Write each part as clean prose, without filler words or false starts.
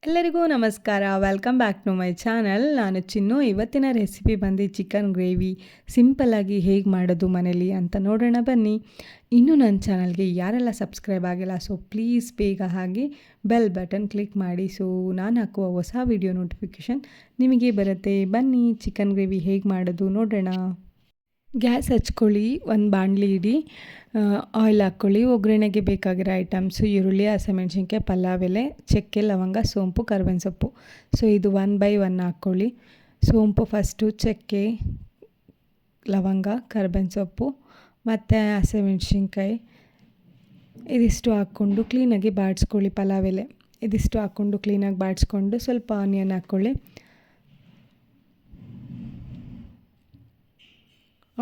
ಎಲ್ಲರಿಗೂ ನಮಸ್ಕಾರ. Welcome back to my channel. ನಾನು ಚಿನ್ನು. ಇವತ್ತಿನ ರೆಸಿಪಿ ಬಂದು ಚಿಕನ್ ಗ್ರೇವಿ ಸಿಂಪಲ್ಲಾಗಿ ಹೇಗೆ ಮಾಡೋದು ಮನೇಲಿ ಅಂತ ನೋಡೋಣ ಬನ್ನಿ. ಇನ್ನೂ ನನ್ನ ಚಾನಲ್ಗೆ ಯಾರೆಲ್ಲ ಸಬ್ಸ್ಕ್ರೈಬ್ ಆಗಿಲ್ಲ ಸೊ ಪ್ಲೀಸ್ ಬೇಗ ಹಾಗೆ ಬೆಲ್ ಬಟನ್ ಕ್ಲಿಕ್ ಮಾಡಿ. ಸೊ ನಾನು ಹಾಕುವ ಹೊಸ ವಿಡಿಯೋ ನೋಟಿಫಿಕೇಷನ್ ನಿಮಗೆ ಬರುತ್ತೆ. ಬನ್ನಿ ಚಿಕನ್ ಗ್ರೇವಿ ಹೇಗೆ ಮಾಡೋದು ನೋಡೋಣ. ಗ್ಯಾಸ್ ಹಚ್ಕೊಳ್ಳಿ, ಒಂದು ಬಾಣಲಿ ಇಡಿ, ಆಯಿಲ್ ಹಾಕ್ಕೊಳ್ಳಿ. ಒಗ್ಗರಣೆಗೆ ಬೇಕಾಗಿರೋ ಐಟಮ್ಸು ಈರುಳ್ಳಿ, ಹಸಿಮೆಣ್ಸಿನ್ಕಾಯಿ, ಪಲಾವ್ ಎಲೆ, ಚಕ್ಕೆ, ಲವಂಗ, ಸೋಂಪು, ಕರ್ಬೇವಿನ ಸೊಪ್ಪು. ಸೊ ಇದು 1 by 1 ಹಾಕ್ಕೊಳ್ಳಿ. ಸೋಂಪು ಫಸ್ಟು, ಚಕ್ಕೆ, ಲವಂಗ, ಕರ್ಬೇವಿನ ಸೊಪ್ಪು ಮತ್ತು ಹಸಿಮೆಣ್ಸಿನ್ಕಾಯಿ ಇದಿಷ್ಟು ಹಾಕ್ಕೊಂಡು ಕ್ಲೀನಾಗಿ ಬಾಡಿಸ್ಕೊಳ್ಳಿ. ಪಲಾವ್ ಎಲೆ ಇದಿಷ್ಟು ಹಾಕ್ಕೊಂಡು ಕ್ಲೀನಾಗಿ ಬಾಡಿಸ್ಕೊಂಡು ಸ್ವಲ್ಪ ಆನಿಯನ್ ಹಾಕ್ಕೊಳ್ಳಿ.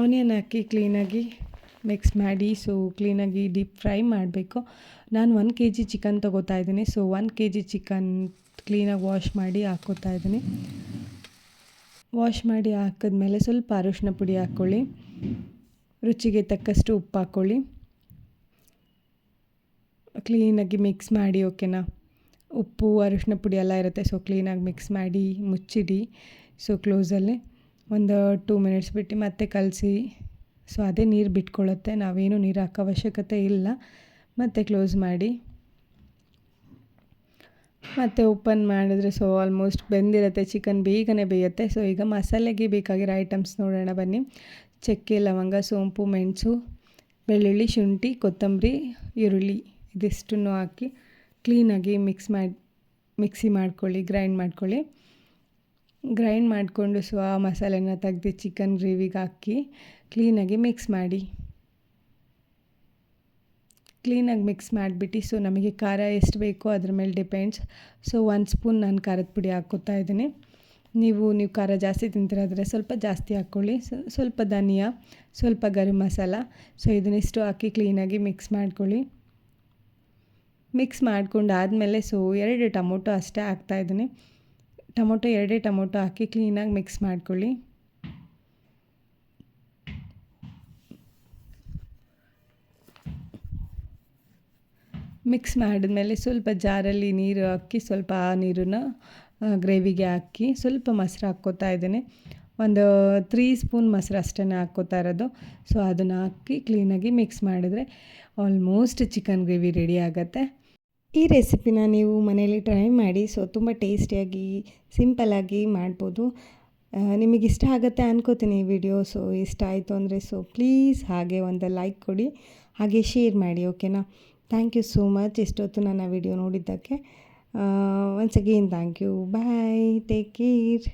ಆನಿಯನ್ ಹಾಕಿ ಕ್ಲೀನಾಗಿ ಮಿಕ್ಸ್ ಮಾಡಿ. ಸೊ ಕ್ಲೀನಾಗಿ ಡೀಪ್ ಫ್ರೈ ಮಾಡಬೇಕು. ನಾನು 1 kg ಚಿಕನ್ ತೊಗೋತಾ ಇದ್ದೀನಿ. ಸೊ 1 kg ಚಿಕನ್ ಕ್ಲೀನಾಗಿ ವಾಶ್ ಮಾಡಿ ಹಾಕ್ಕೋತಾ ಇದ್ದೀನಿ. ವಾಶ್ ಮಾಡಿ ಹಾಕಿದ್ಮೇಲೆ ಸ್ವಲ್ಪ ಅರಿಶಿನ ಪುಡಿ ಹಾಕ್ಕೊಳ್ಳಿ. ರುಚಿಗೆ ತಕ್ಕಷ್ಟು ಉಪ್ಪು ಹಾಕ್ಕೊಳ್ಳಿ. ಕ್ಲೀನಾಗಿ ಮಿಕ್ಸ್ ಮಾಡಿ. ಓಕೆನಾ? ಉಪ್ಪು ಅರಿಶಿನ ಪುಡಿ ಎಲ್ಲ ಇರುತ್ತೆ. ಸೊ ಕ್ಲೀನಾಗಿ ಮಿಕ್ಸ್ ಮಾಡಿ ಮುಚ್ಚಿಡಿ. ಸೊ ಕ್ಲೋಸಲ್ಲಿ ಒಂದು 2 ಮಿನಿಟ್ಸ್ ಬಿಟ್ಟು ಮತ್ತೆ ಕಲಸಿ. ಸೊ ಅದೇ ನೀರು ಬಿಟ್ಕೊಳ್ಳುತ್ತೆ, ನಾವೇನು ನೀರು ಹಾಕೋ ಅವಶ್ಯಕತೆ ಇಲ್ಲ. ಮತ್ತು ಕ್ಲೋಸ್ ಮಾಡಿ ಮತ್ತು ಓಪನ್ ಮಾಡಿದ್ರೆ ಸೊ ಆಲ್ಮೋಸ್ಟ್ ಬೆಂದಿರುತ್ತೆ. ಚಿಕನ್ ಬೇಗನೆ ಬೇಯುತ್ತೆ. ಸೊ ಈಗ ಮಸಾಲೆಗೆ ಬೇಕಾಗಿರೋ ಐಟಮ್ಸ್ ನೋಡೋಣ ಬನ್ನಿ. ಚಕ್ಕೆ, ಲವಂಗ, ಸೋಂಪು, ಮೆಣಸು, ಬೆಳ್ಳುಳ್ಳಿ, ಶುಂಠಿ, ಕೊತ್ತಂಬರಿ, ಈರುಳ್ಳಿ ಇದಿಷ್ಟನ್ನು ಹಾಕಿ ಕ್ಲೀನಾಗಿ ಮಿಕ್ಸಿ ಮಾಡ್ಕೊಳ್ಳಿ, ಗ್ರೈಂಡ್ ಮಾಡ್ಕೊಳ್ಳಿ. ಗ್ರೈಂಡ್ ಮಾಡಿಕೊಂಡು ಸೊ ಆ ಮಸಾಲೆನ ತೆಗೆದು ಚಿಕನ್ ಗ್ರೇವಿಗೆ ಹಾಕಿ ಕ್ಲೀನಾಗಿ ಮಿಕ್ಸ್ ಮಾಡಿ. ಕ್ಲೀನಾಗಿ ಮಿಕ್ಸ್ ಮಾಡಿಬಿಟ್ಟು ಸೊ ನಮಗೆ ಖಾರ ಎಷ್ಟು ಬೇಕೋ ಅದ್ರ ಮೇಲೆ ಡಿಪೆಂಡ್ಸ್. ಸೊ 1 ಸ್ಪೂನ್ ನಾನು ಖಾರದ ಪುಡಿ ಹಾಕ್ಕೋತಾ ಇದ್ದೀನಿ. ನೀವು ಖಾರ ಜಾಸ್ತಿ ತಿಂತಿರಾದರೆ ಸ್ವಲ್ಪ ಜಾಸ್ತಿ ಹಾಕ್ಕೊಳ್ಳಿ. ಸ್ವಲ್ಪ ಧನಿಯಾ, ಸ್ವಲ್ಪ ಗರಂ ಮಸಾಲ. ಸೊ ಇದನ್ನಿಷ್ಟು ಹಾಕಿ ಕ್ಲೀನಾಗಿ ಮಿಕ್ಸ್ ಮಾಡ್ಕೊಳ್ಳಿ. ಮಿಕ್ಸ್ ಮಾಡ್ಕೊಂಡು ಆದಮೇಲೆ ಸೊ 2 ಟೊಮೊಟೊ ಅಷ್ಟೇ ಹಾಕ್ತಾಯಿದ್ದೀನಿ. ಎರಡೇ ಟೊಮೊಟೊ ಹಾಕಿ ಕ್ಲೀನಾಗಿ ಮಿಕ್ಸ್ ಮಾಡ್ಕೊಳ್ಳಿ. ಮಿಕ್ಸ್ ಮಾಡಿದ್ಮೇಲೆ ಸ್ವಲ್ಪ ಜಾರಲ್ಲಿ ನೀರು ಹಾಕಿ ಸ್ವಲ್ಪ ಆ ನೀರನ್ನ ಗ್ರೇವಿಗೆ ಹಾಕಿ ಸ್ವಲ್ಪ ಮೊಸರು ಹಾಕ್ಕೋತಾ ಇದ್ದೀನಿ. ಒಂದು 3 ಸ್ಪೂನ್ ಮೊಸರು ಅಷ್ಟೇ ಹಾಕ್ಕೋತಾ ಇರೋದು. ಸೊ ಅದನ್ನು ಹಾಕಿ ಕ್ಲೀನಾಗಿ ಮಿಕ್ಸ್ ಮಾಡಿದರೆ ಆಲ್ಮೋಸ್ಟ್ ಚಿಕನ್ ಗ್ರೇವಿ ರೆಡಿ ಆಗುತ್ತೆ. ಈ ರೆಸಿಪಿನ ನೀವು ಮನೇಲಿ ಟ್ರೈ ಮಾಡಿ. ಸೊ ತುಂಬ ಟೇಸ್ಟಿಯಾಗಿ ಸಿಂಪಲ್ಲಾಗಿ ಮಾಡ್ಬೋದು. ನಿಮಗೆ ಇಷ್ಟ ಆಗುತ್ತೆ ಅನ್ಕೋತೀನಿ ಈ ವಿಡಿಯೋ. ಸೊ ಇಷ್ಟ ಆಯಿತು ಅಂದರೆ ಸೊ ಪ್ಲೀಸ್ ಹಾಗೆ ಒಂದು ಲೈಕ್ ಕೊಡಿ, ಹಾಗೆ ಶೇರ್ ಮಾಡಿ. ಓಕೆನಾ? ಥ್ಯಾಂಕ್ ಯು ಸೋ ಮಚ್ ಇಷ್ಟೊತ್ತು ನನ್ನ ವಿಡಿಯೋ ನೋಡಿದ್ದಕ್ಕೆ. Once again thank you. Bye, take care.